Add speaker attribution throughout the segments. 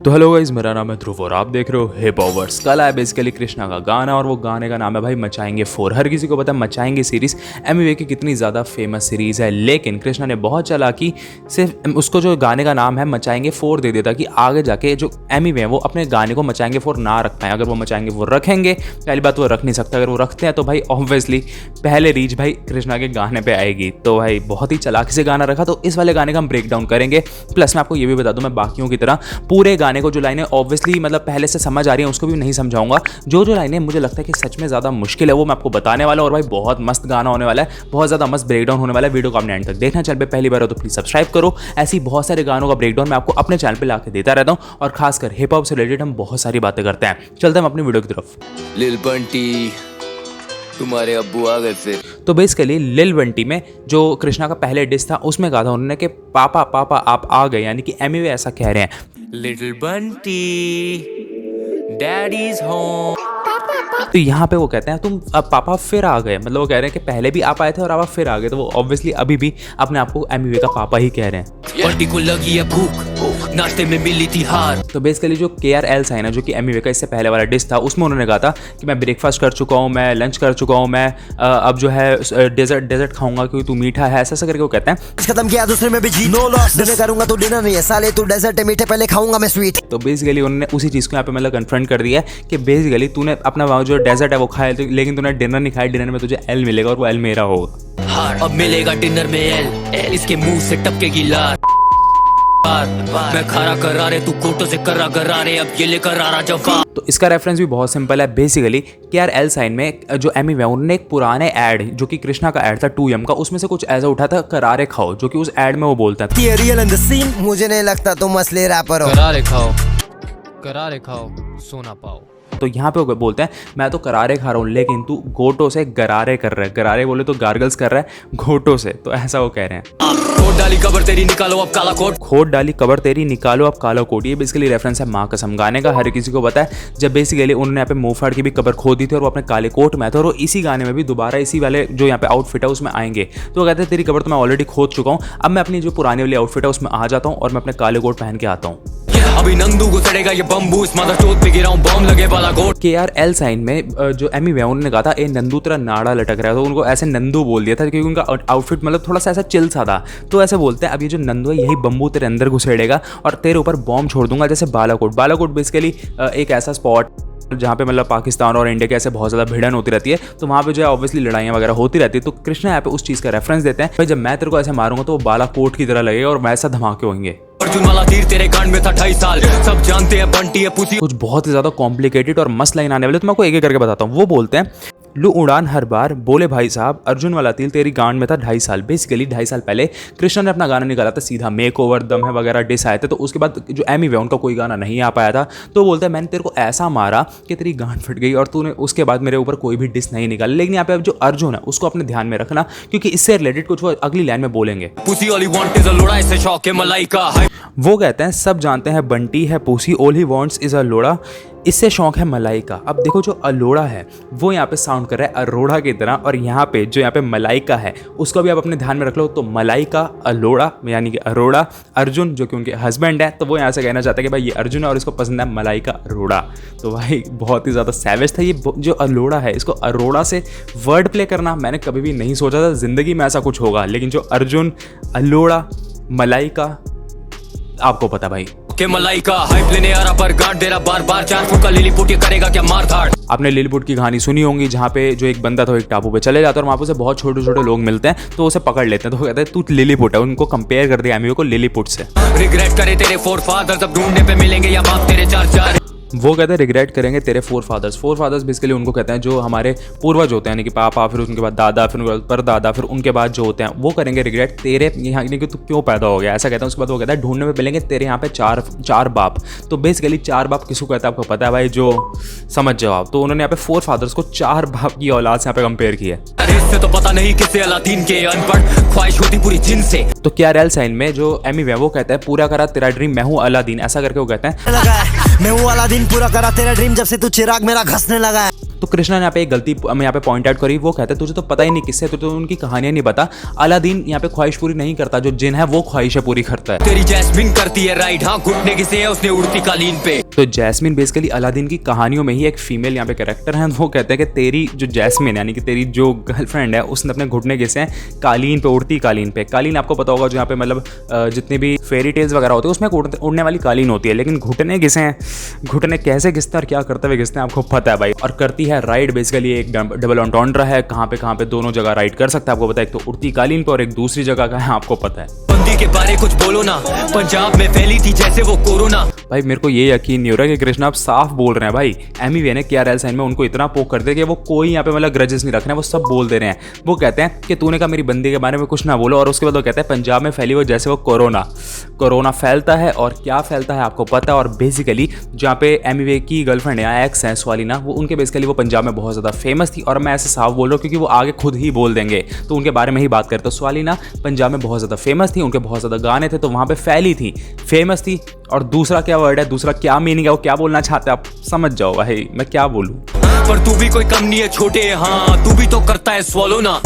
Speaker 1: तो hello guys, मेरा नाम है ध्रुव और आप देख रहे हो हिप हॉपर्स। कल आया बेसिकली कृष्णा का गाना और वो गाने का नाम है भाई मचाएंगे 4। हर किसी को पता है मचाएंगे सीरीज़ एमवे की कितनी ज़्यादा फेमस सीरीज़ है, लेकिन कृष्णा ने बहुत चालाकी से उसको जो गाने का नाम है मचाएंगे 4 दे देता कि आगे जाके जो एमवे है वो अपने गाने को मचाएंगे 4 ना रख पाए। अगर वो मचाएंगे 4 रखेंगे, पहली बात वो रख नहीं सकता, अगर वो रखते हैं तो भाई ऑब्वियसली पहले रीच भाई कृष्णा के गाने पर आएगी। तो भाई बहुत ही चालाकी से गाना रखा, तो इस वाले गाने का हम ब्रेक डाउन करेंगे। प्लस मैं आपको ये भी बता दूँ, मैं बाकियों की तरह पूरे गाने को जो लाइनें ऑब्वियसली मतलब पहले से समझ आ रही है उसको भी नहीं समझाऊंगा। जो लाइनें मुझे लगता है कि सच में ज़्यादा मुश्किल है वो मैं आपको बताने वाला हूं। और भाई बहुत मस्त गाना होने वाला है, बहुत ज़्यादा मस्त ब्रेकडाउन होने वाला है। वीडियो को आपने एंड तक देखना। चल पे पहली बार हो तो प्लीज़ सब्सक्राइब करो। ऐसी बहुत सारे गानों का ब्रेकडाउन मैं आपको अपने चैनल पर लाके देता रहता हूँ और खासकर हिप हॉप से रिलेटेड हम बहुत सारी बातें करते हैं। चलते हैं अपनी वीडियो की तरफ।
Speaker 2: लिल बंटी तुम्हारे अब्बू आ गए फिर।
Speaker 1: तो बेसिकली लिल बंटी में जो कृष्णा का पहले डिस था उसमें कहा था उन्होंने कि पापा पापा आप आ गए, यानी कि एमवे ऐसा कह रहे हैं।
Speaker 2: Little Bunty daddies home.
Speaker 1: तो यहाँ पे वो कहते हैं तुम अब पापा फिर आ गए, मतलब वो कह रहे हैं कि पहले भी आप आए थे और अब आप फिर आ गए। तो वो ऑब्वियसली अभी भी अपने आप को एमवे का पापा ही कह रहे हैं।
Speaker 2: बंटी को लगी है भूख, नाश्ते में मिली थी हार।
Speaker 1: तो बेसिकली जो KRL साइन है जो कि एमवे का इससे पहले वाला डिश था उसमें उन्होंने कहा था कि मैं ब्रेकफास्ट कर चुका हूँ, मैं लंच कर चुका हूँ, मैं अब जो है डेजर्ट खाऊंगा क्योंकि तू मीठा है, ऐसा करके वो कहते हैं।
Speaker 3: खत्म किया दूसरे में भी जी नो लॉस। डिनर करूंगा तो डिनर नहीं है साले, तू डेजर्ट है मीठे पहले खाऊंगा मैं स्वीट।
Speaker 1: तो बेसिकली उन्होंने उसी चीज़ को यहाँ पे मतलब कन्फ्रंट कर दिया है कि बेसिकली तूने अपना जो डेजर्ट है वो खाया लेकिन तूने डिनर नहीं खाया। डिनर में तुझे एल मिलेगा और वो एल मेरा होगा।
Speaker 2: हार अब मिलेगा डिनर में एल, इसके मुंह से टपकेगी लार। मैं खरा करा रे तू कोटो से करा करा रे, अब ये लेकर आ रहा जवाब।
Speaker 1: तो इसका रेफरेंस भी बहुत सिंपल है। बेसिकली KRL साइन में जो एमवे उन्होंने एक पुराने ऐड जो कि कृष्णा का ऐड था 2M का, उसमें से कुछ ऐसा उठा था करारे खाओ, जो कि उस ऐड में वो बोलता था।
Speaker 3: ये रियल इन द सीन मुझे नहीं लगता तुम असली रैपर हो।
Speaker 2: करारे खाओ सोना पाओ।
Speaker 1: तो यहाँ पे बोलते हैं मैं तो करारे खा रहा हूँ लेकिन तू गोटो से गरारे कर रहा है। गरारे बोले तो गार्गल्स कर रहा है घोटो से, तो ऐसा वो कह रहे हैं।
Speaker 2: खोट डाली कबर तेरी निकालो अब काला कोट।
Speaker 1: खोट डाली कबर तेरी निकालो अब काला कोट, ये बेसिकली रेफरेंस है माँ कसम गाने का। हर किसी को पता है जब बेसिकली उन्होंने यहाँ पे मुंह फाड़ की भी कबर खो दी थी और वो अपने काले कोट में थे, और वो इसी गाने में भी दोबारा इसी वाले जो यहाँ पे आउटफिट है उसमें आएंगे। तो वो कहते हैं तेरी कबर तो मैं ऑलरेडी खोद चुका हूँ, अब मैं अपनी जो पुरानी वाली आउटफिट है उसमें आ जाता हूँ और मैं अपने काले कोट पहन के आता हूँ।
Speaker 2: अभी नंदू को सड़ेगा ये बम्बू, इस माथा चोट पे गिरा हूं बम लगे वाला गोट।
Speaker 1: KRL साइन में जो एमवे उन्होंने कहा था ए नंदू तेरा नाड़ा लटक रहा है, तो उनको ऐसे नंदू बोल दिया था क्योंकि उनका आउटफिट मतलब थोड़ा सा ऐसा चिल सा था। तो ऐसे बोलते हैं अब ये जो नंदू है यही बम्बू तेरे अंदर घुसेड़ेगा और तेरे ऊपर बॉम्ब छोड़ दूंगा जैसे बालाकोट। बालाकोट बेसिकली एक ऐसा स्पॉट जहाँ पे मतलब पाकिस्तान और इंडिया के ऐसे बहुत ज़्यादा भिड़न होती रहती है, तो वहाँ पे जो है ऑब्वियसली लड़ाइयाँ वगैरह होती रहती है। तो कृष्णा यहाँ पे उस चीज़ का रेफरेंस देते हैं भाई जब मैं तेरे को ऐसे मारूंगा तो वो बालाकोट की तरह लगेगा और वैसा धमाके होंगे।
Speaker 2: अर्जुन वाला तीर तेरे कान में था 2.5 साल, सब जानते हैं बंटी है पुसी।
Speaker 1: कुछ बहुत ही ज़्यादा कॉम्प्लिकेटेड और मस्त लाइन आने वाले, तो मैं आपको एक एक करके बताता हूँ। वो बोलते हैं लू उड़ान हर बार बोले भाई साहब अर्जुन वाला तिल तेरी गांड में था 2.5 साल। बेसिकली 2.5 साल पहले कृष्णा ने अपना गाना निकाला था सीधा मेक ओवर दम है वगैरह डिस आए थे, तो उसके बाद जो एमवे उनका कोई गाना नहीं आ पाया था। तो बोलते हैं मैंने तेरे को ऐसा मारा कि तेरी गांड फट गई और तूने उसके बाद मेरे ऊपर कोई भी डिस नहीं निकाला। लेकिन यहाँ पे अब जो अर्जुन है उसको अपने ध्यान में रखना क्योंकि इससे रिलेटेड कुछ वो अगली लाइन में बोलेंगे।
Speaker 2: Pussy all he want is a लोड़ा, इसे शौक है मलाई का।
Speaker 1: वो कहते हैं सब जानते हैं बंटी है pussy, all he wants is a लोड़ा, इससे शौक है मलाई का। अब देखो जो अलोड़ा है वो यहाँ पे साउंड कर रहा है अरोड़ा की तरह, और यहाँ पे जो यहाँ पे मलाइका है उसको भी आप अपने ध्यान में रख लो। तो मलाइका अलोड़ा यानी कि अरोड़ा। अर्जुन जो कि उनके हस्बैंड है, तो वो यहाँ से कहना चाहते हैं कि भाई ये अर्जुन है और इसको पसंद है मलाइका अरोड़ा। तो भाई बहुत ही ज़्यादा सैवेज था ये जो अलोड़ा है, इसको अरोड़ा से वर्ड प्ले करना मैंने कभी भी नहीं सोचा था ज़िंदगी में ऐसा कुछ होगा। लेकिन जो अर्जुन अलोड़ा मलाइका आपको पता भाई
Speaker 2: के मलाई का हाइप लेने आ रहा पर गांड दे रहा बार बार। 4 फुट का लिलीपुट ये करेगा क्या मार धाड़।
Speaker 1: आपने लिलीपुट की कहानी सुनी होंगी जहाँ पे जो एक बंदा था एक टापू पे चले जाता है और वहाँ पे उसे बहुत छोटे छोटे लोग मिलते हैं, तो उसे पकड़ लेते हैं। तो वो कहते हैं तू लिलीपुट है, उनको कंपेयर कर दिया एमवे को लिलीपुट से।
Speaker 2: रिग्रेट करे तेरे 4 फादर्स अब ढूंढने पे मिलेंगे या बाप तेरे 4
Speaker 1: वो कहते हैं रिग्रेट करेंगे तेरे 4 फादर्स। 4 फादर्स बेसिकली उनको कहते हैं जो हमारे पूर्वज होते हैं, यानी कि पापा, फिर उनके बाद दादा, फिर उनके बाद परदादा, फिर उनके बाद जो होते हैं वो करेंगे रिग्रेट तेरे यहाँ कि तू क्यों पैदा हो गया, ऐसा कहते हैं। उसके बाद वो कहता है ढूंढने में मिलेंगे तेरे यहाँ पे चार बाप। तो बेसिकली 4 बाप किसको कहता है आपको पता है भाई, जो समझ जाओ आप। तो उन्होंने यहाँ पे 4 फादर्स को 4 बाप की औलाद से यहाँ पे कंपेयर किया है।
Speaker 2: इससे तो पता नहीं किससे अलादीन के अनपढ़ ख्वाहिश होती पूरी जिन से।
Speaker 1: तो KRL साइन में जो एमवे वो कहता है पूरा करा तेरा ड्रीम मैं हूँ अलादीन, ऐसा करके वो कहते हैं
Speaker 3: मैं हूँ अलादीन पूरा करा तेरा ड्रीम जब से तू चिराग मेरा घसने लगा है।
Speaker 1: तो कृष्णा ने यहाँ पे एक गलती यहाँ पे पॉइंट आउट करी। वो कहते हैं तुझे तो पता ही नहीं किससे, तो उनकी कहानियां नहीं पता। अलादीन यहाँ पे ख्वाहिश पूरी नहीं करता, जो जिन है वो ख्वाहिशें पूरी करता है।
Speaker 2: तेरी जैस्मिन करती है राइड, हाँ घुटने किसे है उसने उड़ती कालीन पे।
Speaker 1: तो जैस्मिन बेसिकली अलादीन की कहानियों में ही एक फीमेल यहाँ पे कैरेक्टर है। वो कहते हैं कि तेरी जो जैस्मिन यानी कि तेरी जो गर्लफ्रेंड है उसने अपने घुटने घिसे हैं कालीन पे, उड़ती कालीन पे। कालीन आपको पता होगा जो यहाँ पे मतलब जितने भी फेरी टेल्स वगैरह होते हैं उसमें उड़ने वाली कालीन होती है, लेकिन घुटने घिसे हैं। घुटने कैसे घिसते हैं और क्या करते हुए घिसते हैं आपको पता है भाई। और करती है राइड, बेसिकली एक डबल एंटोंड्रा है, कहाँ पे दोनों जगह राइड कर सकता है आपको पता है। एक तो उड़ती कालीन पे और एक दूसरी जगह का है आपको पता है।
Speaker 2: बंदी के बारे कुछ बोलो ना, पंजाब में फैली थी जैसे वो कोरोना।
Speaker 1: भाई मेरे को ये यकीन नहीं हो रहा कि कृष्णा आप साफ बोल रहे हैं भाई। एमवी ने KRL साइन में उनको इतना पोक कर दिया कि वो कोई यहाँ पे मतलब ग्रजेस नहीं रख रहे हैं, वो सब बोल दे रहे हैं। वो कहते हैं कि तूने कहा मेरी बंदी के बारे में कुछ ना बोलो, और उसके बाद वो कहते हैं पंजाब में फैली वो जैसे वो कोरोना फैलता है। और क्या फैलता है आपको पता है। और बेसिकली जहाँ पे एमवी की गर्लफ्रेंड है एक्स है स्वालिना, वो उनके बेसिकली वो पंजाब में बहुत ज़्यादा फेमस थी। और मैं ऐसे साफ बोल रहा हूँ क्योंकि वो आगे खुद ही बोल देंगे, तो उनके बारे में ही बात करते। तो स्वालिना पंजाब में बहुत ज़्यादा फेमस थी, उनके बहुत ज़्यादा गाने थे, तो वहाँ पे फैली थी, फेमस थी। और दूसरा क्या वर्ड है, दूसरा क्या मीनिंग है, वो क्या बोलना चाहते हैं आप समझ जाओ भाई, मैं क्या बोलूँ।
Speaker 2: पर तू भी कोई कम नहीं है छोटे, हाँ तू भी तो करता है स्वॉलो ना।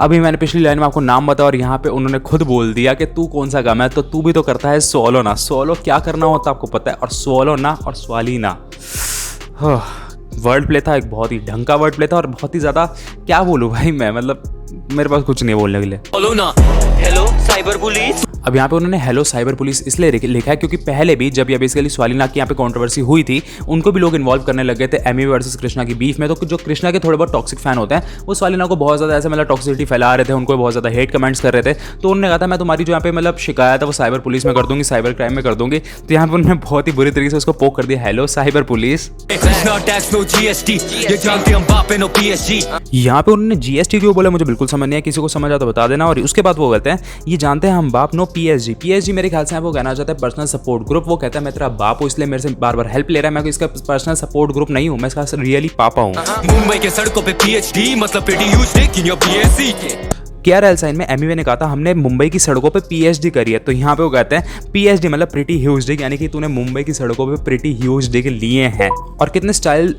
Speaker 1: अभी मैंने पिछली लाइन में आपको नाम बताया और यहाँ पे उन्होंने खुद बोल दिया कि तू कौन सा गम है, तो तू भी तो करता है सोलो ना। सोलो क्या करना होता आपको पता है, और सोलो ना और स्वालिना वर्ड प्ले था, एक बहुत ही ढंग का वर्ड प्ले था। और बहुत ही ज़्यादा क्या बोलूँ भाई मैं, मतलब मेरे पास कुछ नहीं बोलने के लिए।
Speaker 2: सोलो ना, हेलो साइबर पुलिस।
Speaker 1: अब यहाँ पे उन्होंने हेलो साइबर पुलिस इसलिए लिखा है क्योंकि पहले भी जब ये बेसिकली स्वालिना की यहाँ पे कंट्रोवर्सी हुई थी, उनको भी लोग इन्वॉल्व करने लग गए थे एमी वर्सेस कृष्णा की बीफ में। तो जो कृष्णा के थोड़े बहुत टॉक्सिक फैन होते हैं वो स्वालिना को बहुत ज़्यादा ऐसे मतलब टॉक्सिसिटी फैला रहे थे, उनको बहुत ज़्यादा हेट कमेंट्स कर रहे थे। तो उन्होंने कहा था मैं तुम्हारी जो यहाँ पे मतलब शिकायत है वो साइबर पुलिस में कर दूंगी, साइबर क्राइम में कर दूंगी। तो यहाँ पे उन्होंने बहुत ही बुरी तरीके से उसको पोक कर दिया, हेलो साइबर पुलिस। यहाँ पे उन्होंने GST क्यों बोला मुझे बिल्कुल समझ नहीं है, किसी को समझ आ तो बता देना। और उसके बाद वो कहते हैं ये जानते हैं हम बाप नो PSG मेरे ख्याल से वो कहना चाहता है पर्सनल सपोर्ट ग्रुप। वो कहता है मैं तेरा बाप हूँ इसलिए मेरे से बार बार हेल्प ले रहा है, मैं इसका पर्सनल सपोर्ट ग्रुप नहीं हूँ, मैं इसका रियली पापा हूँ।
Speaker 2: मुंबई के सड़कों पे PhD मतलब pretty huge dick in your PSC।
Speaker 1: KRL sign में एमवी ने कहा था हमने मुंबई की सड़कों पे PhD करी है। तो यहाँ पे वो कहते हैं PhD मतलब प्रिटी ह्यूज डिक, यानी कि तूने मुंबई की सड़कों पे प्रिटी ह्यूज डिक लिए हैं। और कितने स्टाइल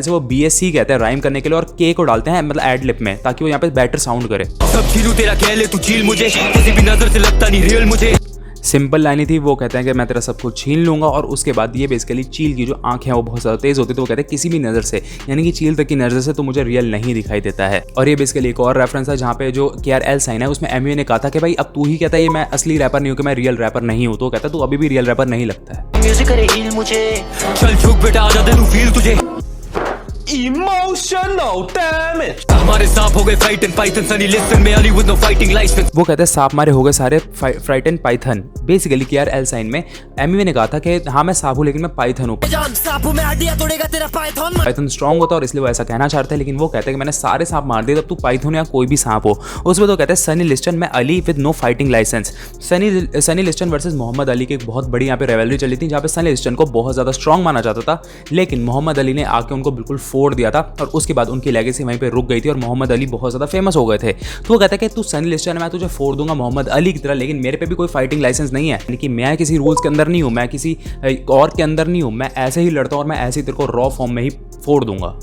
Speaker 1: से वो BSC कहते हैं राइम करने के लिए, और K को डालते हैं मतलब एड लिप में ताकि वो यहाँ पे बेटर साउंड करे।
Speaker 2: सब झीलू तेरा कह ले तू झील मुझे, किसी भी नजर से लगता नहीं रियल मुझे।
Speaker 1: सिंपल लाइन ही थी। वो कहते हैं कि मैं तेरा सब कुछ छीन लूंगा। और उसके बाद ये बेसिकली चील की जो आंखें हैं वो बहुत ज़्यादा तेज़ होती है। तो वो कहते हैं किसी भी नज़र से यानी कि चील तक की नज़र से तो मुझे रियल नहीं दिखाई देता है। और ये बेसिकली एक और रेफरेंस है जहाँ पे जो KRL साइन है उसमें एमवी ने कहा था कि भाई अब तू ही कहता है ये मैं असली रैपर नहीं हूँ कि मैं रियल रैपर नहीं हूँ। तो कहता है तू अभी भी रियल रैपर नहीं लगता है।
Speaker 2: म्यूजिक करे हील मुझे, चल झुक बेटा आजा दे तू फील तुझे।
Speaker 4: Emotional damage.
Speaker 2: हमारे सांप हो गए फ्राइटन पाइथन, सनी लिसन में Ali with no fighting license.
Speaker 1: वो कहते हैं सांप मारे हो गए सारे frighten python. Basically KRL sign में एमवी ने कहा था कि हाँ मैं सांप हूँ लेकिन मैं पाइथन हूँ। पाइथन स्ट्रॉन्ग होता है और इसलिए वो ऐसा कहना चाहते हैं, लेकिन वो कहते हैं कि मैंने सारे सांप मार दिए तब तू पाइथन या कोई भी सांप हो। उसमें तो कहते हैं सनी लिस्टन में Ali with no fighting license. Sonny Liston versus Muhammad Ali की एक बहुत बड़ी यहाँ पे रेवलरी चली थी जहाँ पे सनी लिस्टन को बहुत ज़्यादा स्ट्रॉन्ग माना जाता था, लेकिन मोहम्मद अली ने आके उनको बिल्कुल फोड़ दिया था। और उसके बाद उनकी लेगेसी वहीं पे रुक गई थी और मोहम्मद अली बहुत ज़्यादा फेमस हो गए थे। तो वो कहता है कि तू सनी लिस्टन है, मैं तुझे फोड़ दूंगा मोहम्मद अली की तरह, लेकिन मेरे पे भी कोई फाइटिंग लाइसेंस नहीं है, यानी कि मैं किसी रूल्स के अंदर नहीं हूँ, मैं किसी और के अंदर नहीं हूँ, मैं ऐसे ही लड़ता हूँ और मैं ऐसे ही तेरे को रॉ फॉर्म में ही फोड़ दूंगा।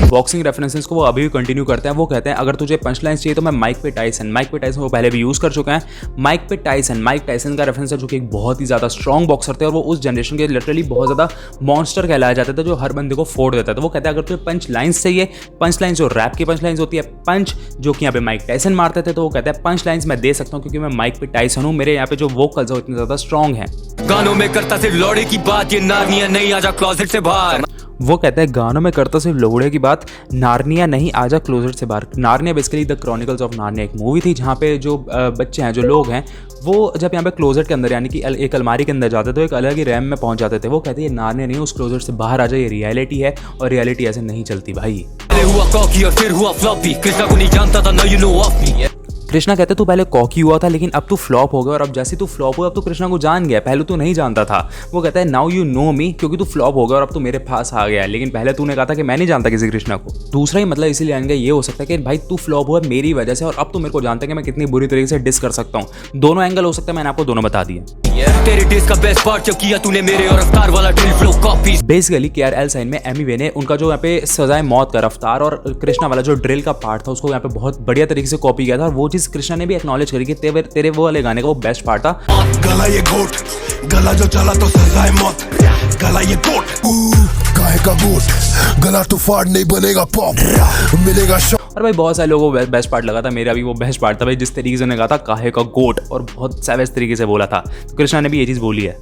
Speaker 1: बॉक्सिंग रेफरेंसेस को वो अभी भी कंटिन्यू करते हैं। वो कहते हैं अगर तुझे पंच लाइन्स चाहिए तो मैं माइक पे टाइसन वो पहले भी यूज कर चुके हैं। माइक टाइसन का रेफरेंस है जो कि एक बहुत ही ज्यादा स्ट्रॉन्ग बॉक्सर थे और वो उस जनरेशन के लिटरली बहुत ज्यादा मॉन्स्टर कहलाया जाता था जो हर बंदे को फोड़ देता था। वो कहते हैं अगर तुझे पंच लाइन्स चाहिए, पंच लाइन्स जो रैप की पंच लाइन्स होती है, पंच जो कि यहाँ पे माइक टाइसन मारते थे, तो वो कहते हैं पंच लाइन्स मैं दे सकता हूँ क्योंकि मैं माइक पे टाइसन हूँ, मेरे यहाँ पे जो वोकल्स है वो इतने ज्यादा स्ट्रॉन्ग है।
Speaker 2: गानों में करता सिर्फ लौड़े की बात, ये नारनिया नहीं आजा क्लोजेट से बाहर।
Speaker 1: वो कहता है गानों में करता सिर्फ लोड़े की बात, नारनिया नहीं आजा क्लोजेट से बाहर। नारनिया बेसिकली द क्रॉनिकल्स ऑफ नारनिया एक मूवी थी जहाँ पे जो बच्चे हैं, जो लोग हैं, वो जब यहाँ पे क्लोजेट के अंदर यानी कि एक अलमारी के अंदर जाते थे तो एक अलग ही रैम में पहुंच जाते थे। वो कहते हैं ये नारनिया नहीं, उस क्लोजेट से बाहर आ जाए, ये रियलिटी है और रियलिटी ऐसे नहीं चलती भाई।
Speaker 2: हुआ कॉकी और फिर हुआ फ्लॉपी, कृष्णा को नहीं जानता था, now you know of me.
Speaker 1: Krishna कहते तू पहले कॉकी हुआ था लेकिन अब तू फ्लॉप हो गया, और अब जैसे तू फ्लॉप हुआ अब तू कृष्णा को जान गया, पहले तू नहीं जानता था। वो कहता है नाउ यू नो मी, क्योंकि तू फ्लॉप हो गया और अब तू मेरे पास आ गया, लेकिन पहले तूने कहा था कि मैं नहीं जानता किसी कृष्णा को। दूसरा ही मतलब इसीलिए आएंगे ये हो सकता है कि भाई तू फ्लॉप हुआ मेरी वजह से और अब तू मेरे को जानता है कि मैं कितनी बुरी तरीके से डिस कर सकता हूँ। दोनों एंगल हो सकता है, मैंने आपको दोनों बता दिए।
Speaker 2: तेरे डिस का बेस्ट पार्ट जो किया तूने मेरे और रफ्तार वाला drill flow copy.
Speaker 1: Basically KRL sign में एमी वे ने उनका जो यहाँ पे सजाए मौत का रफ्तार और कृष्णा वाला जो ड्रिल का पार्ट था उसको यहाँ पे बहुत बढ़िया तरीके से कॉपी किया था और वो चीज कृष्णा ने भी एक्नॉलेज करी कि तेरे वो वाले गाने का वो बेस्ट पार्ट था।
Speaker 4: गला ये गोट, गला जो चला तो सजाए मौत, गला ये गोट, काहे का गोट, गला तो फाड़ नहीं बनेगा पॉप, मिलेगा शॉट।
Speaker 1: और भाई बहुत सारे लोगों को बेस्ट पार्ट लगा था, मेरा भी वो बेस्ट पार्ट था भाई, जिस तरीके से उन्होंने कहा था काहे का गोट और बहुत सैवेज तरीके से बोला था। तो कृष्णा ने भी ये चीज बोली है।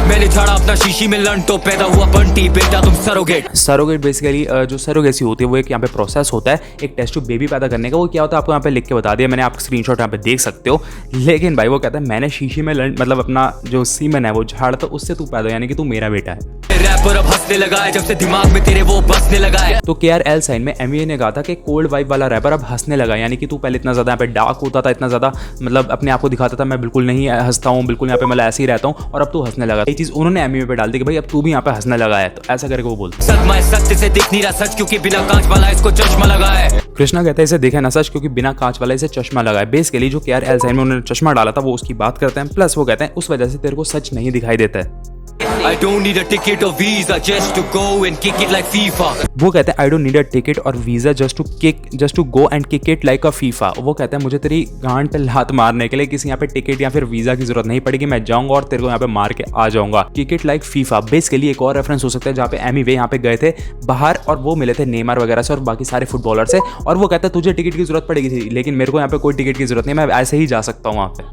Speaker 2: मैंने झाड़ा अपना शीशी में लंड तो पैदा हुआ बंटी बेटा तुम सरोगेट।
Speaker 1: सरोगेट बेसिकली जो सरोगेसी होती है वो एक यहाँ पे प्रोसेस होता है एक टेस्ट ट्यूब बेबी पैदा करने का। वो क्या होता है आपको यहाँ पे लिख के बता दिया मैंने, आप स्क्रीनशॉट यहाँ पे देख सकते हो। लेकिन भाई वो कहता है मैंने शीशी में लंड मतलब अपना जो सीमन है वो झाड़ तो उससे तू पैदा यानी कि तू मेरा बेटा है।
Speaker 2: रैपर अब हंसने लगा है जब से दिमाग में तेरे वो बसने लगा है।
Speaker 1: तो KRL साइन में एमवीए ने कहा था कि कोल्ड वाइब वाला रैपर अब हंसने लगा, यानी कि तू पहले इतना ज्यादा यहाँ पे डार्क होता था, इतना ज्यादा मतलब अपने आप को दिखाता था मैं बिल्कुल नहीं हंसता हूँ, बिल्कुल यहाँ पे मतलब ऐसे ही रहता हूँ, और अब तू हंसने लगा। ये चीज उन्होंने एमवीए पे डाल दी कि भाई अब तू भी यहाँ पे हंसने लगा है। तो ऐसा करके वो बोलते
Speaker 2: सदमा सत्य से दिख नहीं रहा सच क्योंकि बिना कांच वाला इसको चश्मा लगा है।
Speaker 1: कृष्णा कहते हैं इसे देखा ना सच क्योंकि बिना कांच वाला इसे चश्मा लगा है। बेसिकली जो KRL साइन में उन्होंने चश्मा डाला था वो उसकी बात करते हैं, प्लस वो कहते हैं उस वजह से तेरे को सच नहीं दिखाई देता है।
Speaker 2: I don't need a ticket or visa just to go and kick it like FIFA।
Speaker 1: वो कहते हैं I don't need a ticket और visa just to go and kick it like a FIFA. वो कहते हैं मुझे तेरी गांड पे लात मारने के लिए किसी यहाँ पे टिकट या फिर वीजा की जरूरत नहीं पड़ेगी, मैं जाऊंगा और तेरे को यहाँ पे मार के आ जाऊंगा। Kick it like FIFA basically एक और रेफरेंस हो सकता है जहाँ पे एमी वे यहाँ पे गए थे बाहर और वो मिले थे नेमार वगैरह से और बाकी सारे फुटबॉलर से, और वो कहता है तुझे टिकट की जरूरत पड़ेगी थी लेकिन मेरे को यहाँ पे कोई टिकट की जरूरत नहीं, मैं ऐसे ही जा सकता हूँ वहाँ पे।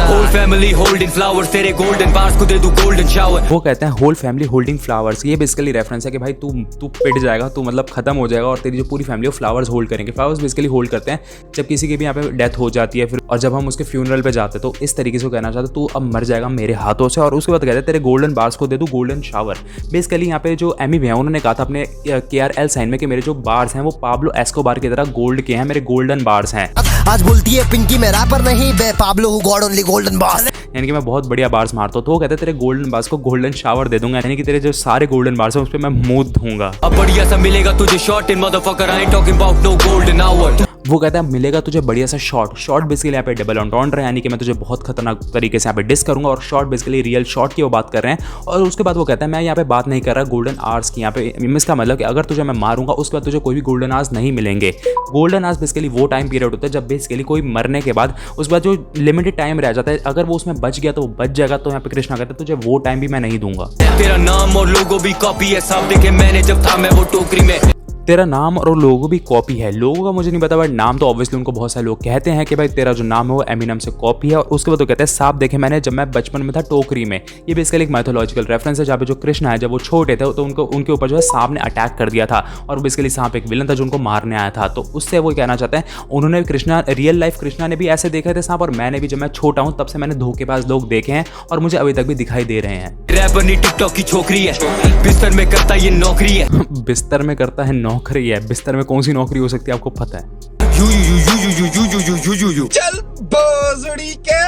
Speaker 2: Whole family holding flowers तेरे golden bars को दे दूं golden shower।
Speaker 1: वो कहते हैं होल फैमिली होल्डिंग फ्लावर्स। ये बेसिकली रेफरेंस है कि भाई तू पिट जाएगा, तू मतलब खत्म हो जाएगा और तेरी जो पूरी फैमिली है फ्लावर्स होल्ड करेंगे। फ्लावर्स बेसिकली होल्ड करते हैं जब किसी की भी यहाँ पे डेथ हो जाती है फिर, और जब हम उसके फ्यूनरल पे जाते हैं तो इस तरीके से कहना चाहते तू अब मर जाएगा मेरे हाथों से। और उसके बाद कहते हैं तेरे गोल्डन बार्स को दे दूं गोल्डन शावर। बेसिकली यहाँ पे जो एमी है उन्होंने कहा था अपने KRL साइन में कि मेरे जो बार्स हैं वो पाब्लो एस्कोबार की तरह गोल्ड के हैं, मेरे गोल्डन बार्स हैं।
Speaker 3: आज बोलती है पिंकी मैं रैपर नहीं बे पाब्लो हूँ गॉड ओनली गोल्डन बार्स,
Speaker 1: यानी कि मैं बहुत बढ़िया बार्स मारता हूँ। तो वो कहते हैं तेरे गोल्डन बार्स को गोल्डन शावर दे दूंगा, यानी कि तेरे जो सारे गोल्डन बार्स हैं उस पर मैं मूद दूंगा।
Speaker 2: अब बढ़िया सा मिलेगा तुझे shot in motherfucker I am talking about no golden hour.
Speaker 1: वो कहता है मिलेगा तुझे बढ़िया सा शॉट बेसिकली यहाँ पे डबल एंटोंड्र है, यानी कि मैं तुझे बहुत खतरनाक तरीके से यहाँ पे डिस करूंगा, और शॉट बेसिकली रियल शॉट की वो बात कर रहे हैं। और उसके बाद वो कहता है मैं यहाँ पे बात नहीं कर रहा गोल्डन आवर्स की, यहाँ पे इसका मतलब कि अगर तुझे मैं मारूंगा उसके बाद तुझे कोई भी गोल्डन आवर्स नहीं मिलेंगे। गोल्डन आवर्स बेसिकली वो टाइम पीरियड होता है जब बेसिकली कोई मरने के बाद उसके बाद जो लिमिटेड टाइम रह जाता है अगर वो उसमें बच गया तो वो बच जाएगा। तो यहाँ पे कृष्णा कहता है तुझे वो टाइम भी मैं नहीं दूंगा।
Speaker 2: तेरा नाम और लोगो भी कॉपी है सब देखे मैंने जब था मैं वो टोकरी में।
Speaker 1: तेरा नाम और लोगो भी कॉपी है। लोगों का मुझे नहीं पता बट नाम तो ऑब्वियसली उनको बहुत सारे लोग कहते हैं कि भाई तेरा जो नाम है वो एमिनम से कॉपी है। और उसके बाद तो कहते हैं सांप देखे मैंने जब मैं बचपन में था टोकरी में। ये बेसिकली एक माइथोलॉजिकल रेफरेंस है जहाँ पे जो कृष्णा है जब वो छोटे थे तो उनके ऊपर जो है सांप ने अटैक कर दिया था, और बेसिकली सांप एक विलन था जो उनको मारने आया था। तो उससे वो कहना चाहते हैं उन्होंने कृष्णा रियल लाइफ कृष्णा ने भी ऐसे देखे थे सांप, और मैंने भी जब मैं छोटा हूँ तब से मैंने धोखेबाज लोग देखे हैं और मुझे अभी तक भी दिखाई दे रहे हैं।
Speaker 2: रैपर नहीं टिकटॉक की छोकरी है, बिस्तर में करता ये नौकरी है।
Speaker 1: बिस्तर में करता है नौकरी है, बिस्तर में कौन सी नौकरी हो सकती है आपको पता है?
Speaker 5: चल बोजड़ी के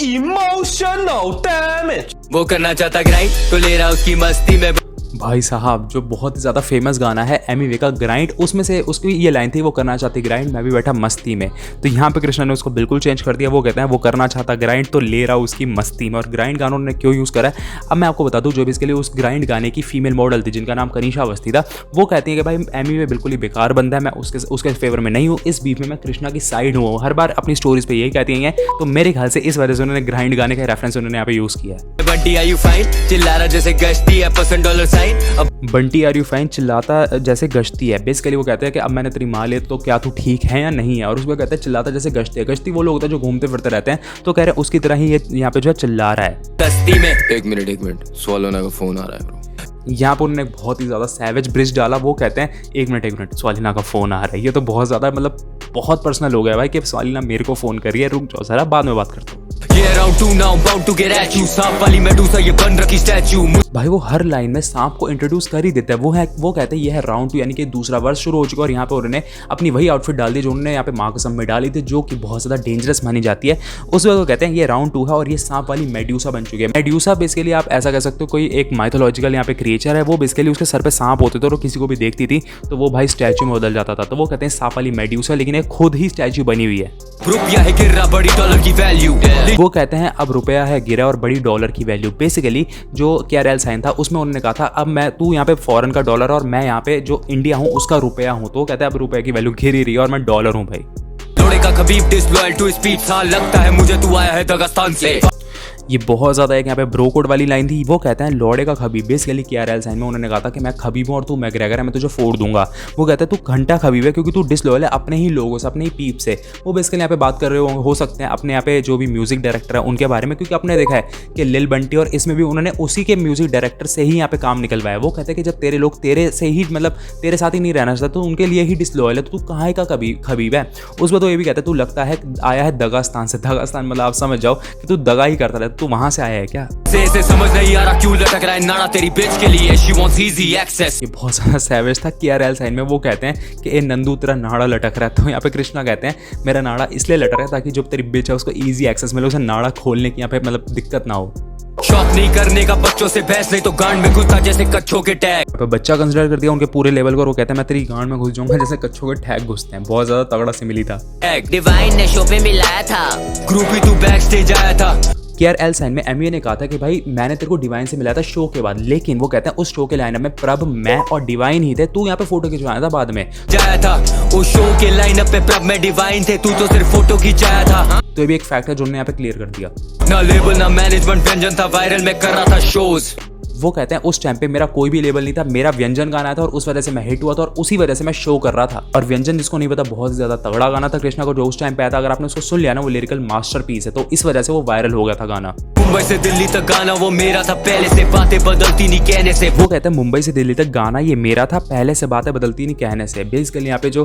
Speaker 5: इमोशनल डैमेज।
Speaker 2: वो करना चाहता ग्राइंड तो ले रहा उसकी मस्ती में।
Speaker 1: भाई साहब जो बहुत ही ज़्यादा फेमस गाना है एमी वे का ग्राइंड, उसमें से उसकी ये लाइन थी वो करना चाहती ग्राइंड मैं भी बैठा मस्ती में। तो यहाँ पे कृष्णा ने उसको बिल्कुल चेंज कर दिया। वो कहते हैं वो करना चाहता ग्राइंड तो ले रहा उसकी मस्ती में। और ग्राइंड गाना उन्होंने क्यों यूज़ करा है अब मैं आपको बता दूँ। जो भी इसके लिए उस ग्राइंड गाने की फीमेल मॉडल थी जिनका नाम कनिषा अवस्थी था, वो कहती है कि भाई एमी वे बिल्कुल ही बेकार बंदा है, मैं उसके फेवर में नहीं हूँ, इस बीफ में मैं कृष्णा की साइड हूँ। हर बार अपनी स्टोरीज पे यही कहती हैं। तो मेरे ख्याल से इस वजह से उन्होंने ग्राइंड गाने का रेफरेंस उन्होंने यहाँ पे यूज़ किया है।
Speaker 2: बंटी आर यू फाइन चिल्ला रहा जैसे गश्ती है percent dollar sign.
Speaker 1: Bunty are you fine चिल्लाता जैसे गश्ती है। बेसिकली वो कहते हैं कि अब मैंने तेरी माँ ले तो क्या तू ठीक है या नहीं है। और उसको कहते हैं चिल्लाता जैसे गश्ती है। गश्ती वो लोग होते हैं जो घूमते फिरते रहते हैं। तो कह रहे हैं उसकी तरह ही ये यहाँ पे जो है चिल्ला रहा है
Speaker 2: गश्ती में।
Speaker 6: एक मिनट स्वालोना का फोन आ रहा है ब्रो।
Speaker 1: यहाँ पर उन्होंने बहुत ही ज़्यादा सैवेज ब्रिज डाला। वो कहते हैं एक मिनट स्वालिना का फ़ोन आ रहा है। ये तो बहुत ज़्यादा मतलब बहुत पर्सनल हो गया भाई कि स्वालिना मेरे को फ़ोन करिए, रुक जाओ ज़रा बाद में बात करता हूँ। भाई वो हर लाइन में सांप को इंट्रोड्यूस कर ही देता है। वो कहते हैं ये है राउंड 2 यानी कि दूसरा वर्ष शुरू हो चुका है। और यहाँ पे उन्होंने अपनी वही आउटफिट डाल दी जो उन्होंने यहाँ पे माँ कसम में डाली थी, जो कि बहुत ज़्यादा डेंजरस मानी जाती है। उस वक्त वो कहते हैं ये राउंड 2 है और ये सांप वाली मेड्यूसा बन चुकी है। मेड्यूसा बेसिकली आप ऐसा कह सकते हो कोई एक माइथोलॉजिकल यहाँ पे क्रिएचर है। वो बेसिकली उसके सर पे सांप होते थे और किसी को भी देखती थी तो वो भाई स्टैचू में बदल जाता था। तो वो कहते हैं सांप वाली मेड्यूसा, लेकिन ये खुद ही स्टैचू बनी हुई है।
Speaker 2: रुपया है गिर रहा बड़ी डॉलर की वैल्यू, ले
Speaker 1: वो कहते हैं अब रुपया है गिरा और बड़ी डॉलर की वैल्यू। बेसिकली जो KRL साइन था उसमें उन्होंने कहा था अब मैं तू यहाँ पे फॉरेन का डॉलर और मैं यहाँ पे जो इंडिया हूँ उसका रुपया हूँ, तो कहते हैं अब रुपये की वैल्यू गिर ही रही है और मैं डॉलर हूँ भाई।
Speaker 2: लोड़े का खबीब डिसलॉयल टू स्पीड था, लगता है मुझे तू आया है दगास्तान से।
Speaker 1: ये बहुत ज़्यादा एक यहाँ पे ब्रो कोड वाली लाइन थी। वो कहते हैं लौड़े का खबीब। बेसिकली KRL साइन में उन्होंने कहा था कि मैं खबीब हूँ और तू मैग्रेगर है, मैं तुझे फोड़ दूंगा। वो कहते हैं तू घंटा खबीब है क्योंकि तू डिसलॉयल है अपने ही लोगों से, अपने ही पीप से। वो बेसिकली यहाँ पे बात कर रहे हो सकते हैं अपने यहाँ पे जो भी म्यूजिक डायरेक्टर है उनके बारे में, क्योंकि आपने देखा है कि लिल बंटी और इसमें भी उन्होंने उसी के म्यूजिक डायरेक्टर से ही यहाँ पे काम निकलवाया। वो कहते हैं कि जब तेरे लोग तेरे से ही मतलब तेरे साथ ही नहीं रहना चाहता तो उनके लिए ही डिसलॉयल है, तो तू कहाँ का खबीब है। उस पर तो ये भी कहते हैं तू लगता है आया है दगास्तान से। दगास्तान मतलब आप समझ जाओ कि तू दगा ही करता रहता, तू वहाँ से आया है क्या।
Speaker 2: से समझ नहीं आ रहा क्यों लटक रहा है नाड़ा तेरी बेच के लिए, she wants easy access।
Speaker 1: ये बहुत ज़्यादा सैवेज था KRL साइन में। वो कहते हैं कि ए नंदू तेरा नाड़ा लटक रहा है, तो यहाँ पे कृष्णा कहते हैं मेरा नाड़ा इसलिए लटक रहा है ताकि जो तेरी बेच है उसको ईजी एक्सेस मिले, उसे नाड़ा खोलने की यहाँ पे मतलब दिक्कत ना हो।
Speaker 2: शौक नहीं करने का बच्चों से बहस नहीं तो गांड में घुसता जैसे कच्छों के टैग।
Speaker 1: बच्चा कंसिडर कर दिया उनके पूरे लेवल को और वो कहते हैं मैं तेरी गांड में घुस जाऊंगा जैसे कच्छों के टैग घुसते हैं। बहुत ज्यादा तगड़ा सिमिली था।
Speaker 2: डिवाइन ने शो पे मिलाया था, ग्रुप ही तू बैक स्टेज आया था।
Speaker 1: KRL साइन में MUA ने कहा था कि भाई मैंने तेरे को डिवाइन से मिला था शो के बाद, लेकिन वो कहते हैं उस शो के लाइनअप में प्रभ, मैं और डिवाइन ही थे, तू यहाँ पे फोटो खिंचवाया था बाद में
Speaker 2: जाया था। उस शो के लाइनअप पे प्रभ में डिवाइन थे, तू तो सिर्फ फोटो खिंचाया था।
Speaker 1: तो ये भी एक फैक्ट है जो उन्होंने यहाँ पे क्लियर कर दिया।
Speaker 2: ना लेबल ना मैनेजमेंट, व्यंजन था वायरल, मैं कर रहा था शोज।
Speaker 1: वो कहते हैं उस टाइम पे मेरा कोई भी लेबल नहीं था, मेरा व्यंजन गाना था और उस वजह से मैं हिट हुआ था और उसी वजह से मैं शो कर रहा था। और व्यंजन जिसको नहीं पता बहुत ज्यादा तगड़ा गाना था कृष्णा को जो उस टाइम पे आया था। अगर आपने उसको सुन लिया ना वो लिरिकल मास्टरपीस है, तो इस वजह से वो वायरल हो गया था गाना।
Speaker 2: मुंबई से दिल्ली तक गाना वो मेरा था, पहले से बातें बदलती नहीं कहने से।
Speaker 1: वो कहते हैं मुंबई से दिल्ली तक गाना ये मेरा था, पहले से बातें बदलती नहीं कहने से। बेसिकली यहाँ पे जो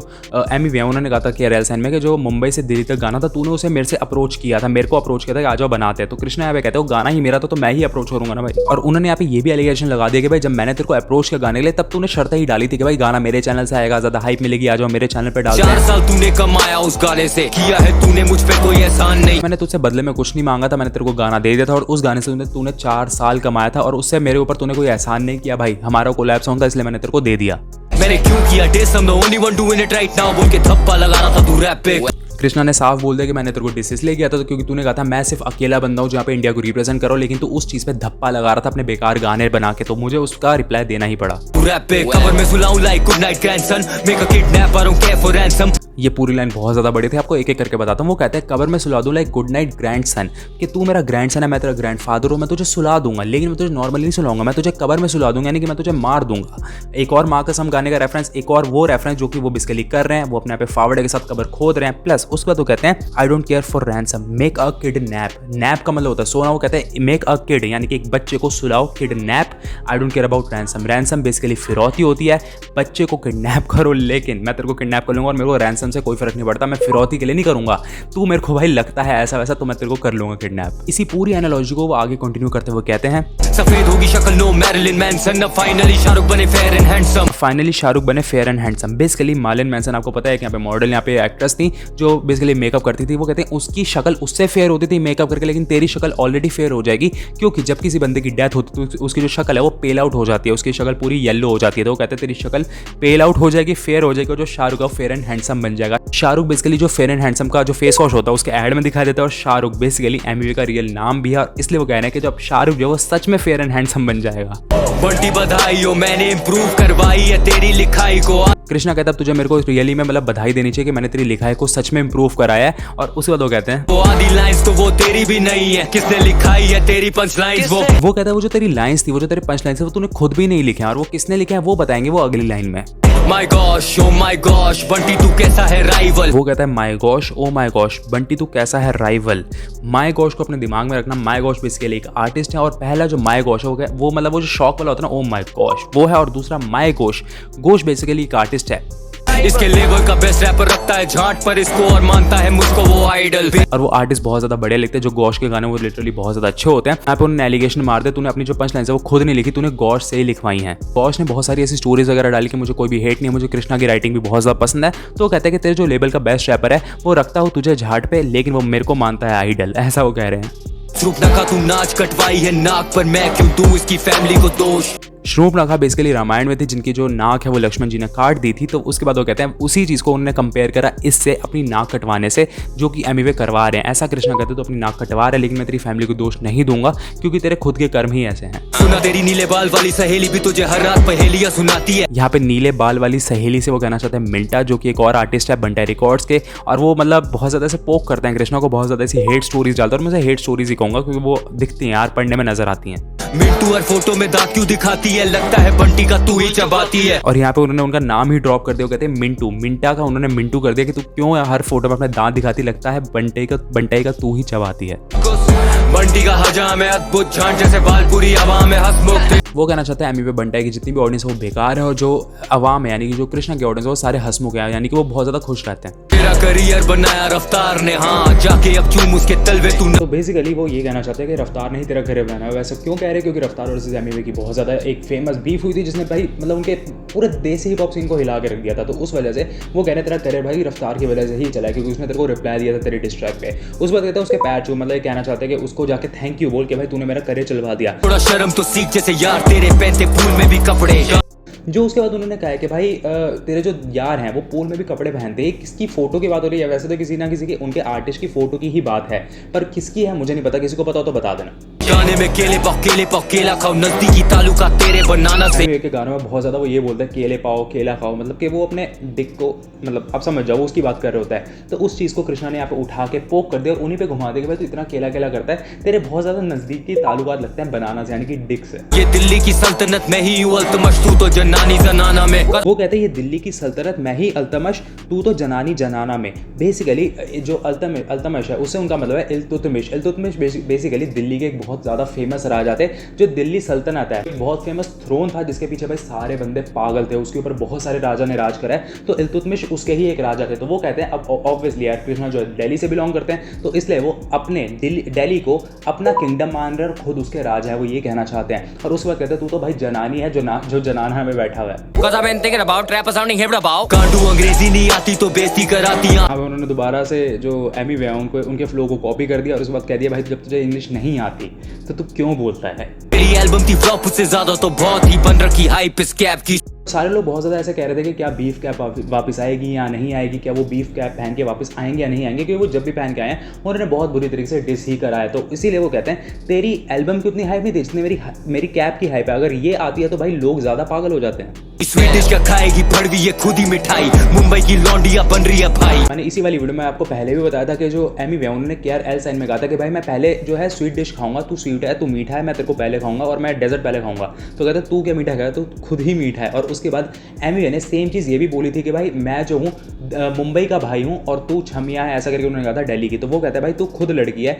Speaker 1: MUA उन्होंने कहा था KRL साइन में कि जो मुंबई से दिल्ली तक गाना था तूने उसे मेरे से अप्रोच किया था, मेरे को अप्रोच किया था कि आ जाओ बनाते हैं। तो कृष्णा यहाँ पे कहते हैं वो गाना ही मेरा था तो मैं ही अप्रोच करूंगा ना भाई। और उन्होंने यहाँ पे ये भी एलिगेशन लगा दिया कि भाई जब मैंने तेरे को अप्रोच किया गाने के लिए तब तूने शर्त ही डाली थी कि भाई गाना मेरे चैनल से आएगा, ज्यादा हाइप मिलेगी, आ जाओ मेरे चैनल पे डाल।
Speaker 2: 4 साल तूने कमाया उस गाने से, किया है तूने मुझ पे कोई एहसान नहीं।
Speaker 1: मैंने तुझसे बदले में कुछ नहीं मांगा था, मैंने तेरे को गाना दे दिया था और उस गाने से तूने 4 साल कमाया था और उससे मेरे ऊपर तूने कोई एहसान नहीं किया भाई। हमारा कोलैब सॉन्ग था इसलिए मैंने तेरे को दे दिया।
Speaker 2: मैंने क्यों किया dish, I'm the only one doing it right now, बोल के थप्पा लगा रहा था तू रैप पे।
Speaker 1: कृष्णा ने साफ बोल दिया कि मैंने तेरे को डिस इसलिए किया था तो क्योंकि तूने कहा था मैं सिर्फ अकेला बंदा हूँ जहाँ पे इंडिया को रिप्रेजेंट करो, लेकिन तू उस चीज पे धप्पा लगा रहा था अपने बेकार गाने बना के, तो मुझे उसका रिप्लाई देना ही पड़ा।
Speaker 2: तू रैप पे कवर में सुलाऊं like good night grandson, make a kidnapper, I don't care for ransom।
Speaker 1: ये पूरी लाइन बहुत ज्यादा बड़ी थी, आपको एक एक करके बताता हूँ। वो कहते हैं कवर में सुला दूं लाइक गुड नाइट ग्रैंडसन, कि तू मेरा ग्रैंडसन है, मैं तेरा ग्रैंडफादर हूँ, मैं तुझे सुला दूंगा, लेकिन मैं तुझे नॉर्मली नहीं सुलाऊंगा, मैं तुझे कवर में सुला दूंगा, यानी कि मैं तुझे मार दूंगा। एक और माँ कसम गाने का रेफरेंस, एक और वो रेफरेंस जो कि वो बेसिकली कर रहे हैं, वो अपने पे फावड़े के साथ कवर खोद रहे हैं। प्लस उसके बाद वो कहते हैं I don't care for ransom, make a kid nap. Nap का मतलब होता है सोना। वो कहते हैं मेक अ किड यानी कि एक बच्चे को सुलाओ, kidnap, I don't care about ransom. Ransom basically फिरौती होती है, बच्चे को किडनैप करो, लेकिन मैं तेरे को किडनैप कर लूंगा और मेरे को रैंसम से कोई फर्क नहीं पड़ता, मैं फिरौती के लिए नहीं करूंगा। तू मेरे को भाई लगता है ऐसा वैसा तो मैं तेरे को कर लूंगा किडनैप। इसी पूरी एनालॉजी को वो आगे कंटिन्यू करते हुए कहते हैं
Speaker 2: सफेद होगी शक्ल नो मैरिलिन मैनसन, अब फाइनली शाहरुख बने fair and handsome.
Speaker 1: Finally Shahrukh बने fair and handsome. Basically Marilyn Manson आपको पता है कि यहाँ पे मॉडल, यहाँ पे एक्ट्रेस थी जो बेसिकली मेकअप करती थी। वो कहते हैं उसकी शक्ल उससे फेयर होती थी मेकअप करके, लेकिन तेरी शक्ल ऑलरेडी फेयर हो जाएगी, क्योंकि जब किसी बंदे की डेथ होती है तो उसकी जो शक्ल है वो पेल आउट हो जाती है, उसकी शक्ल पूरी येलो हो जाती है। तो वो कहते हैं तेरी शक्ल पेल आउट हो जाएगी, फेयर हो जाएगी, और जो शाहरुख है फेयर एंड हैंडसम बन जाएगा। शाहरुख बेसिकली जो फेयर एंड हैंडसम का जो फेस वॉश होता है उसके एड में दिखाई देता है, और शाहरुख बेसिकली MUA का रियल नाम भी है, और इसलिए वो कह रहे हैं कि जब शाहरुख जो वो सच में फेयर एंड हैंडसम बन जाएगा।
Speaker 2: बंटी बधाई हो, मैंने इंप्रूव करवाई है तेरी लिखाई को।
Speaker 1: कृष्णा कहता है तुझे मेरे को रियली में मतलब बधाई देनी चाहिए कि मैंने तेरी लिखाई को सच में इंप्रूव कराया है। और उसके बाद वो कहते हैं
Speaker 2: वो आधी लाइंस तो वो तेरी भी नहीं है, किसने लिखाई है तेरी पंच लाइंस।
Speaker 1: वो कहता है वो जो तेरी लाइंस थी, वो जो तेरे पंच लाइंस है, वो तूने खुद भी नहीं लिखे हैं, और वो किसने लिखे हैं वो बताएंगे वो अगली लाइन में।
Speaker 2: My gosh oh my gosh Bunty तू कैसा है राइवल।
Speaker 1: वो कहता है my gosh oh my gosh Bunty तू कैसा है राइवल। माय गॉश को अपने दिमाग में रखना। माय गॉश बेसिकली एक आर्टिस्ट है, और पहला जो माय गॉश है वो मतलब वो जो शॉक वाला होता है ना, ओ माय गॉश वो है, और दूसरा माय गोश। गोश बेसिकली एक आर्टिस्ट है।
Speaker 2: इसके लेवल का बेस्ट रैपर रखता है झाट पर इसको, और मानता है मुझको वो आइडल।
Speaker 1: और वो आर्टिस्ट बहुत ज्यादा बढ़िया लिखते हैं, जो गॉश के गाने वो लिटरली बहुत ज्यादा अच्छे होते हैं। यहाँ पे उन्होंने एलिगेशन मार दिया, तूने अपनी जो पंच लाइन्स है वो खुद नहीं लिखी, तूने गॉश से ही लिखवाई हैं। गॉश ने बहुत सारी ऐसी स्टोरीज वगैरह डाली कि मुझे कोई भी हेट नहीं है, मुझे कृष्णा की राइटिंग भी बहुत ज्यादा पसंद है। तो कहते हैं कि तेरे जो लेवल का बेस्ट रैपर है वो रखता हो तुझे झाट पे, लेकिन वो मेरे को मानता है आइडल, ऐसा वो कह रहे हैं।
Speaker 2: तू नाच कटवाई है नाक पर, मैं क्यों दूं इसकी फैमिली को दोष।
Speaker 1: शूर्पणखा बेसिकली रामायण में थी, जिनकी जो नाक है वो लक्ष्मण जी ने काट दी थी। तो उसके बाद वो कहते हैं उसी चीज़ को उन्होंने कंपेयर करा इससे, अपनी नाक कटवाने से, जो कि एमिवे करवा रहे हैं। ऐसा कृष्णा कहते तो अपनी नाक कटवा रहे, लेकिन मैं तेरी फैमिली को दोष नहीं दूंगा क्योंकि तेरे खुद के कर्म ही ऐसे हैं।
Speaker 2: सुना तेरी नीले बाल वाली सहेली भी तुझे हर रात पहेलियां सुनाती है।
Speaker 1: यहाँ पे नीले बाल वाली सहेली से वो कहना चाहते हैं मिंटा, जो कि एक और आर्टिस्ट है बंटाई रिकॉर्ड्स के, और वो मतलब बहुत ज़्यादा ऐसे पोक करते हैं कृष्णा को, बहुत ज़्यादा ऐसी हेट स्टोरीज डालते हैं। और मैं हेट स्टोरीज ही कहूँगा क्योंकि वो दिखती हैं यार, पढ़ने में नजर आती हैं।
Speaker 2: मिंटू हर फोटो में दांत क्यों दिखाती है, लगता है बंटी का तू ही चबाती है।
Speaker 1: और यहाँ पे उन्होंने उनका नाम ही ड्रॉप कर दिया, वो कहते हैं मिंटू, मिंटा का उन्होंने मिंटू कर दिया कि तू क्यों हर फोटो में अपने दांत दिखाती, लगता है बंटाई का तू ही चबाती है।
Speaker 2: बंटी का हजाम है अद्भुत झांझ जैसे बाल पूरी आवाम में हंसमुख।
Speaker 1: वो कहना चाहते हैं एमी पे बंटाई की जितनी भी ऑडियंस है वो बेकार है, और जो अवाम है यानी कि जो कृष्णा की ऑडियंस है वो सारे हंसमुख हैं, यानी कि वो बहुत ज़्यादा खुश रहते हैं।
Speaker 2: तेरा करियर बनाया रफ्तार ने, हाँ जाके अब चूम उसके तलवे तू।
Speaker 1: तो बेसिकली वो ये कहना चाहते हैं कि रफ्तार ने ही तेरा करियर बनाया। वैसे क्यों कह रहे हैं? क्योंकि रफ्तार वर्सेस एमी की बहुत ज़्यादा एक फेमस बीफ हुई थी, जिसने भाई मतलब उनके पूरे देसी हिप हॉप सीन को हिला के रख दिया था। तो उस वजह से वो कह रहे हैं तेरा करियर भाई रफ्तार की वजह से ही चला है, क्योंकि उसने तेरे को रिप्लाई दिया था तेरे डिस ट्रैक पे। उस बात कहते हैं उसके पैर छू, मतलब कहना चाहते हैं कि उसको जाके थैंक यू बोल के भाई तूने मेरा करियर चलवा दिया।
Speaker 2: थोड़ा शर्म तो सीख जैसे यार तेरे पहनते फूल में भी कपड़े।
Speaker 1: जो उसके बाद उन्होंने कहा है कि भाई तेरे जो यार हैं वो पूल में भी कपड़े पहनते हैं। किसकी फोटो की बात हो रही है? वैसे तो किसी ना किसी के उनके आर्टिस्ट की फोटो की ही बात है, पर किसकी है मुझे नहीं पता। किसी को पता हो तो बता देना।
Speaker 2: गाने में केले पाव केला खाओ, नजदीकी तालुका तेरे बनाना से।
Speaker 1: के गानों में बहुत ज़्यादा वो ये बोलता है केले पाओ केला खाओ, मतलब कि वो अपने डिक को, मतलब आप समझ जाओ उसकी बात कर रहे होता है। तो उस चीज़ को कृष्णा ने यहाँ पे उठा के पोक कर दिया और उन्हीं पे घुमा दिया कि भाई तू इतना केला केला करता है, तेरे बहुत ज़्यादा नज़दीकी ताल्लुकात लगते हैं बनाना से, यानी कि डिक से।
Speaker 2: ये दिल्ली की सल्तनत में ही हूँ अल्तमश, तू तो जनानी जनाना में।
Speaker 1: वो कहते हैं ये दिल्ली की सल्तनत मैं ही अल्तमश, तू तो जनानी जनाना में। बेसिकली जो अल्तमश है उससे उनका मतलब है इल्तुतमिश। इल्तुतमिश बेसिकली दिल्ली के एक बहुत ज़्यादा फेमस राजा थे। जो दिल्ली सल्तनत है एक बहुत फेमस थ्रोन था जिसके पीछे भाई सारे बंदे पागल थे, उसके ऊपर बहुत सारे राजा ने राज करा है। तो इल्तुतमिश उसके ही एक राजा थे। तो वो कहते हैं अब ऑब्वियसली यार कृष्णा जो है दिल्ली से बिलोंग करते हैं, तो इसलिए वो अपने दिल्ली को अपना किंगडम मान रहे और खुद उसके राजा है, वो ये कहना चाहते हैं। और उस वक्त कहते हैं तू तो भाई जनानी है जो जनाना में बैठा हुआ है।
Speaker 2: अंग्रेजी नहीं आती तो बेइज्जती कराती।
Speaker 1: अब उन्होंने दोबारा से जो एमी वे उनके फ्लो को कॉपी कर दिया और उसके बाद कह दिया भाई जब तुझे इंग्लिश नहीं आती तो तू क्यों बोलता है।
Speaker 2: मेरी एल्बम थी फ्लॉप, उससे ज्यादा तो बहुत ही बन रखी हाइप इस कैप की।
Speaker 1: सारे लोग बहुत ज़्यादा ऐसे कह रहे थे कि क्या बीफ कैप वापस आएगी या नहीं आएगी, क्या वो बीफ कैप पहन के वापस आएंगे या नहीं आएंगे, क्योंकि वो जब भी पहन के आए हैं उन्होंने बहुत बुरी तरीके से डिस ही करा है। तो इसीलिए वो कहते हैं तेरी एल्बम की उतनी हाइप नहीं थी जितनी मेरी कैप की हाइप है। अगर ये आती है तो भाई लोग ज़्यादा पागल हो जाते हैं।
Speaker 2: स्वीडिश का खाएगी भड़वी ये खुद ही मिठाई, मुंबई की लौंडिया बन रही है भाई।
Speaker 1: मैंने इसी वाली वीडियो में आपको पहले भी बताया था कि जो एमी वे उन्होंने KRL साइन में कहा था कि भाई मैं पहले जो है स्वीट डिश खाऊंगा, तू स्वीट है तू मीठा है, मैं तेरे को पहले खाऊंगा और मैं डेजर्ट पहले खाऊंगा। तो कहते तू क्या मीठा खाया, तू खुद ही मीठा है। और उसके बाद एमी वे ने सेम चीज़ ये भी बोली थी कि भाई मैं जो हूँ मुंबई का भाई हूँ और तू छमिया है, ऐसा करके उन्होंने कहा था दिल्ली की। तो वो कहता है भाई तू खुद लड़की है,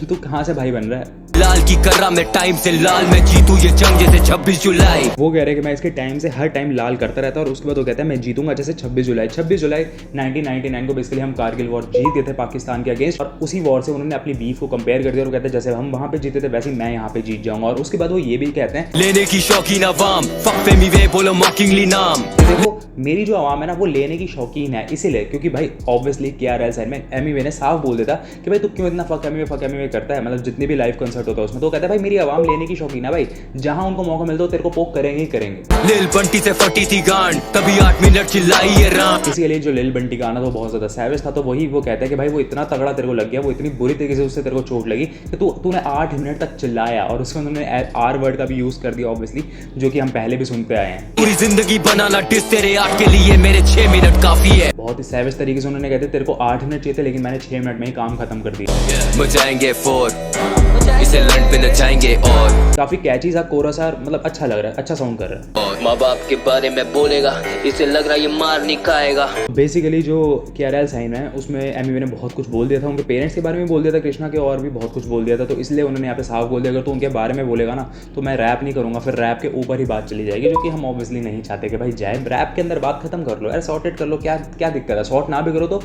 Speaker 1: तू कहाँ से भाई बन रहा है।
Speaker 2: लाल की कर्रा में टाइम से लाल में जीतू ये जंग जैसे 26 जुलाई।
Speaker 1: वो कह रहे हैं कि मैं इसके टाइम से हर टाइम लाल करता रहता और उसके बाद वो कहता है मैं जीतूंगा जैसे 26 जुलाई 1999 को बेसिकली हम कारगिल वॉर जीत गए थे पाकिस्तान के अगेंस्ट, और उसी वॉर से उन्होंने अपनी बीफ को कंपेयर कर दिया और कहते हैं जैसे हम वहाँ पे जीते थे वैसे ही मैं यहाँ पे जीत जाऊंगा। और उसके बाद वो ये भी कहते हैं
Speaker 2: लेने की शौकीन अवाम फक फेमी वे बोलो मॉकिंगली नाम।
Speaker 1: देखो मेरी जो आवाम है ना वो लेने की शौकीन है, इसीलिए क्योंकि भाई ऑब्वियसली KRL साइड में एमी वे ने साफ बोल देता कि भाई तू क्यों इतना फक एमी वे करता है, मतलब जितने भी लाइव कंसर्ट होता है उसमें। तो कहता है भाई मेरी आवाम लेने की शौकीन है भाई, जहां उनको मौका मिलता हो तेरे को पोक करेंगे ही करेंगे।
Speaker 2: लिल बंटी से फटी थी गांड तभी 8 मिनट चिल्लाई ये राम।
Speaker 1: इसी के लिए जो लिल बंटी गाना तो बहुत ज्यादा सैवेज था। तो वही वो कहता है कि भाई वो इतना तगड़ा तेरे को लग गया, वो इतनी बुरी तरीके से उससे तेरे को चोट लगी कि तूने 8 मिनट तक चिल्लाया। और उसमें उन्होंने R वर्ड का भी यूज कर दिया ऑब्वियसली, जो कि हम पहले भी सुनते आए हैं।
Speaker 2: पूरी जिंदगी बनाना डिस तेरे 8 के लिए मेरे 6 मिनट काफी है।
Speaker 1: बहुत ही सैवेज तरीके से उन्होंने कहते तेरे को 8 मिनट चाहिए थे लेकिन मैंने 6 मिनट में ही काम खत्म कर दिया।
Speaker 2: बजाएंगे 4 इसे लंड पे नचाएंगे और
Speaker 1: काफी कैची सा कोरस है, मतलब अच्छा लग रहा है, अच्छा साउंड कर रहा है।
Speaker 2: माँ बाप के बारे में बोलेगा इसे लग रहा है ये मार नहीं खाएगा।
Speaker 1: बेसिकली जो KRL साइन है उसमें एमी वे ने बहुत कुछ बोल दिया था, उनके पेरेंट्स के बारे में बोल दिया था, कृष्णा के और भी बहुत कुछ बोल दिया था। तो इसलिए उन्होंने यहाँ पे साफ बोल दिया अगर तो उनके बारे में बोलेगा ना तो मैं रैप नहीं करूँगा, फिर रैप के ऊपर ही बात चली जाएगी, जो कि हम ऑब्वियसली नहीं चाहते कि भाई जाए रैप के अंदर बात खत्म कर लो यार, सॉर्टेड कर लो, क्या दिक्कत है, सॉर्ट ना भी करो तो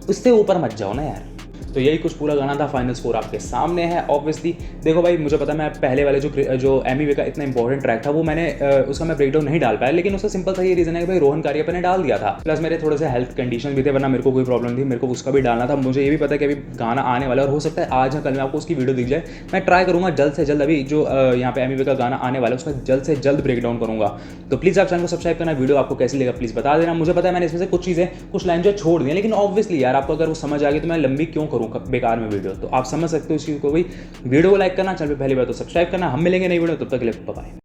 Speaker 1: उससे ऊपर मत जाओ ना यार। तो यही कुछ पूरा गाना था, फाइनल स्कोर आपके सामने है ऑब्वियसली। देखो भाई मुझे पता मैं पहले वाले जो एमी वे का इतना इंपॉर्टेंट ट्रैक था वो मैंने उसका मैं ब्रेकडाउन नहीं डाल पाया, लेकिन उसका सिंपल सा ये रीजन है कि भाई रोहन कारियापा ने डाल दिया था, प्लस मेरे थोड़े से हेल्थ कंडीशन भी थे, वरना मेरे को कोई प्रॉब्लम थी, मेरे को उसका भी डालना था। मुझे ये भी पता है कि अभी गाना आने वाला है और हो सकता है आज या कल में आपको उसकी वीडियो दिख जाए। मैं ट्राई करूंगा जल्द से जल्द, अभी जो यहाँ पे एमी वे का गाना आने वाला है उसका जल्द से जल्द ब्रेकडाउन करूंगा। तो प्लीज़ आप चैनल को सब्सक्राइब करना, वीडियो आपको कैसी लगा प्लीज़ बता देना। मुझे पता है मैंने इसमें से कुछ चीज़ें कुछ लाइन जो छोड़ दी, लेकिन ऑब्वियसली यार आपको अगर वो समझ आ गई तो मैं लंबी क्यों करूँ बेकार में वीडियो, तो आप समझ सकते हो इस चीज़ को। भाई वीडियो को लाइक करना, चैनल पे पहली बार तो सब्सक्राइब करना। हम मिलेंगे नई वीडियो, तब तक के लिए बाय।